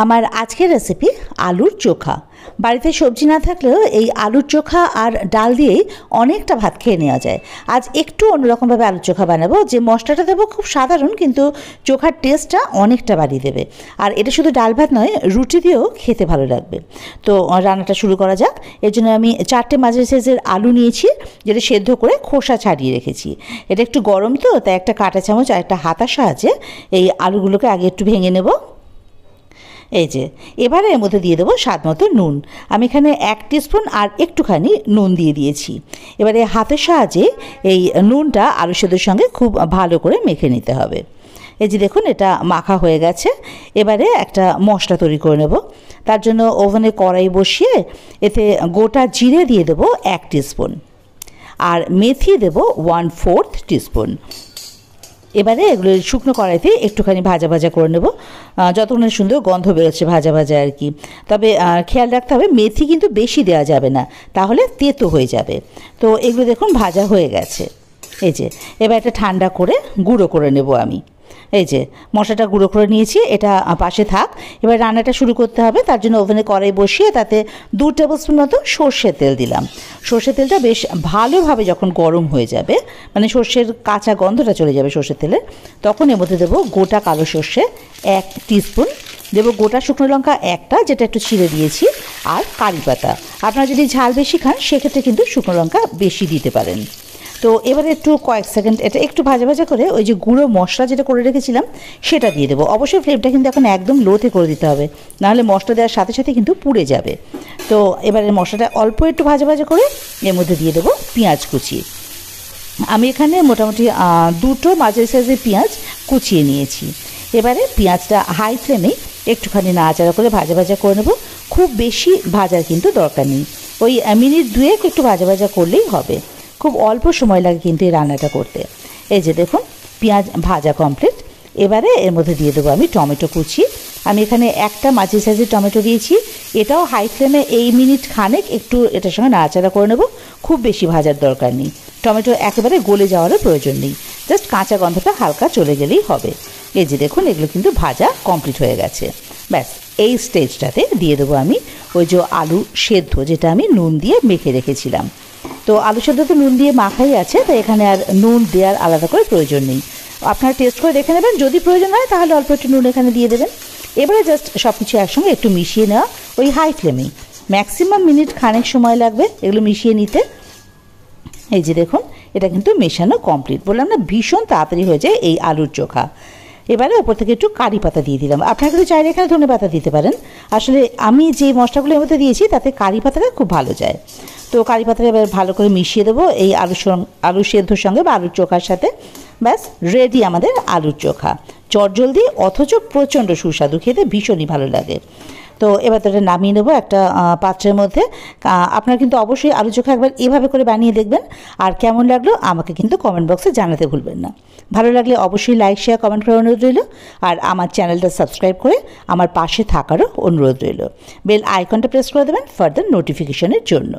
আমার আজকের রেসিপি আলুর চোখা। বাড়িতে সবজি না থাকলেও এই আলুর চোখা আর ডাল দিয়েই অনেকটা ভাত খেয়ে নেওয়া যায়। আজ একটু অন্যরকমভাবে আলুর চোখা বানাবো। যে মশলাটা দেবো খুব সাধারণ, কিন্তু চোখার টেস্টটা অনেকটা বাড়িয়ে দেবে। আর এটা শুধু ডাল ভাত নয়, রুটি দিয়েও খেতে ভালো লাগবে। তো রান্নাটা শুরু করা যাক। এর জন্য আমি 4টে মাঝারি সাইজের আলু নিয়েছি, যেটা সেদ্ধ করে খোসা ছাড়িয়ে রেখেছি। এটা একটু গরম, তো তাই একটা কাঁটা চামচ আর একটা হাতার সাহায্যে এই আলুগুলোকে আগে একটু ভেঙে নেব। এই যে এবারে এর মধ্যে দিয়ে দেবো স্বাদ মতো নুন। আমি এখানে 1 টিস্পুন আর একটুখানি নুন দিয়ে দিয়েছি। এবারে হাতের সাহায্যে এই নুনটা আলু সেদ্ধর সঙ্গে খুব ভালো করে মেখে নিতে হবে। এই যে দেখুন, এটা মাখা হয়ে গেছে। এবারে একটা মশলা তৈরি করে নেব। তার জন্য ওভেনে কড়াই বসিয়ে এতে গোটা জিরে দিয়ে দেবো 1 টিস্পুন, আর মেথি দেবো 1/4 টিস্পুন। এবারে এগুলো শুকনো কড়াইতে একটুখানি ভাজা ভাজা করে নেব, যতক্ষণ সুন্দর গন্ধ বেরোচ্ছে ভাজা ভাজা আর কি। তবে খেয়াল রাখতে হবে, মেথি কিন্তু বেশি দেওয়া যাবে না, তাহলে তেতো হয়ে যাবে। তো এগুলো দেখুন ভাজা হয়ে গেছে। এই যে এবার এটা ঠান্ডা করে গুঁড়ো করে নেব আমি। এই যে মশলাটা গুঁড়ো করে নিয়েছি, এটা পাশে থাক। এবার রান্নাটা শুরু করতে হবে। তার জন্য ওভেনে কড়াই বসিয়ে তাতে 2 টেবিল স্পুন মতো সর্ষের তেল দিলাম। সর্ষের তেলটা বেশ ভালোভাবে যখন গরম হয়ে যাবে, মানে সর্ষের কাঁচা গন্ধটা চলে যাবে সর্ষের তেলের, তখন এর মধ্যে দেবো গোটা কালো সর্ষে 1 টিস্পুন, দেবো গোটা শুকনো লঙ্কা 1টা, যেটা একটু ছিঁড়ে দিয়েছি, আর কারি পাতা। আপনারা যদি ঝাল বেশি খান সেক্ষেত্রে কিন্তু শুকনো লঙ্কা বেশি দিতে পারেন। তো এবারে একটু কয়েক সেকেন্ড এটা একটু ভাজা ভাজা করে ওই যে গুঁড়ো মশলা যেটা করে রেখেছিলাম সেটা দিয়ে দেবো। অবশ্যই ফ্লেমটা কিন্তু এখন একদম লোতে করে দিতে হবে, নাহলে মশলা দেওয়ার সাথে সাথে কিন্তু পুড়ে যাবে। তো এবারে মশলাটা অল্প একটু ভাজা ভাজা করে এর মধ্যে দিয়ে দেবো পেঁয়াজ কুচি। আমি এখানে মোটামুটি 2টো মাঝারি সাইজের পেঁয়াজ কুচিয়ে নিয়েছি। এবারে পেঁয়াজটা হাই ফ্লেমে একটুখানি নাড়াচাড়া করে ভাজা ভাজা করে নেব। খুব বেশি ভাজার কিন্তু দরকার নেই, ওই মিনিট 2 একটু ভাজা ভাজা করলেই হবে। খুব অল্প সময় লাগে কিন্তু এই রান্নাটা করতে। এই যে দেখুন পেঁয়াজ ভাজা কমপ্লিট। এবারে এর মধ্যে দিয়ে দেবো আমি টমেটো কুচি। আমি এখানে একটা মাঝারি সাইজের টমেটো দিয়েছি। এটাও হাই ফ্লেমে এই মিনিট খানেক একটু এটার সঙ্গে নাড়াচাড়া করে নেব। খুব বেশি ভাজার দরকার নেই, টমেটো একেবারে গলে যাওয়ারও প্রয়োজন নেই, জাস্ট কাঁচা গন্ধটা হালকা চলে গেলেই হবে। এই যে দেখুন এগুলো কিন্তু ভাজা কমপ্লিট হয়ে গেছে। ব্যাস এই স্টেজটাতে দিয়ে দেবো আমি ওই যে আলু সেদ্ধ, যেটা আমি নুন দিয়ে মেখে রেখেছিলাম। তো আলু সেদ্ধ তো নুন দিয়ে মাখাই আছে, তাই এখানে আর নুন দেওয়ার আলাদা করে প্রয়োজন নেই। আপনারা টেস্ট করে দেখে নেবেন, যদি প্রয়োজন হয় তাহলে অল্প একটু নুন এখানে দিয়ে দেবেন। এবারে জাস্ট সব কিছু একসঙ্গে একটু মিশিয়ে নেওয়া ওই হাই ফ্লেমেই। ম্যাক্সিমাম মিনিট খানেক সময় লাগবে এগুলো মিশিয়ে নিতে। এই যে দেখুন এটা কিন্তু মেশানো কমপ্লিট। বললাম না, ভীষণ তাড়াতাড়ি হয়ে যায় এই আলুর চোখা। এবারে ওপর থেকে একটু কারি পাতা দিয়ে দিলাম। আপনারা কিন্তু চাইলে এখানে ধনে পাতা দিতে পারেন। আসলে আমি যে মশলাগুলো এর মধ্যে দিয়েছি তাতে কারি পাতাটা খুব ভালো যায়। তো কারি পাতাটা এবার ভালো করে মিশিয়ে দেবো এই আলু সেদ্ধর সঙ্গে বা আলুর চোখার সাথে। ব্যাস রেডি আমাদের আলুর চোখা। চটজলদি অথচ প্রচণ্ড সুস্বাদু, খেতে ভীষণই ভালো লাগে। তো এবার তো এটা নামিয়ে নেবো একটা পাত্রের মধ্যে। আপনারা কিন্তু অবশ্যই আলু চোখা একবার এভাবে করে বানিয়ে দেখবেন, আর কেমন লাগলো আমাকে কিন্তু কমেন্ট বক্সে জানাতে ভুলবেন না। ভালো লাগলে অবশ্যই লাইক শেয়ার কমেন্ট করার অনুরোধ রইল, আর আমার চ্যানেলটা সাবস্ক্রাইব করে আমার পাশে থাকারও অনুরোধ রইল। বেল আইকনটা প্রেস করে দেবেন ফার্দার নোটিফিকেশনের জন্য।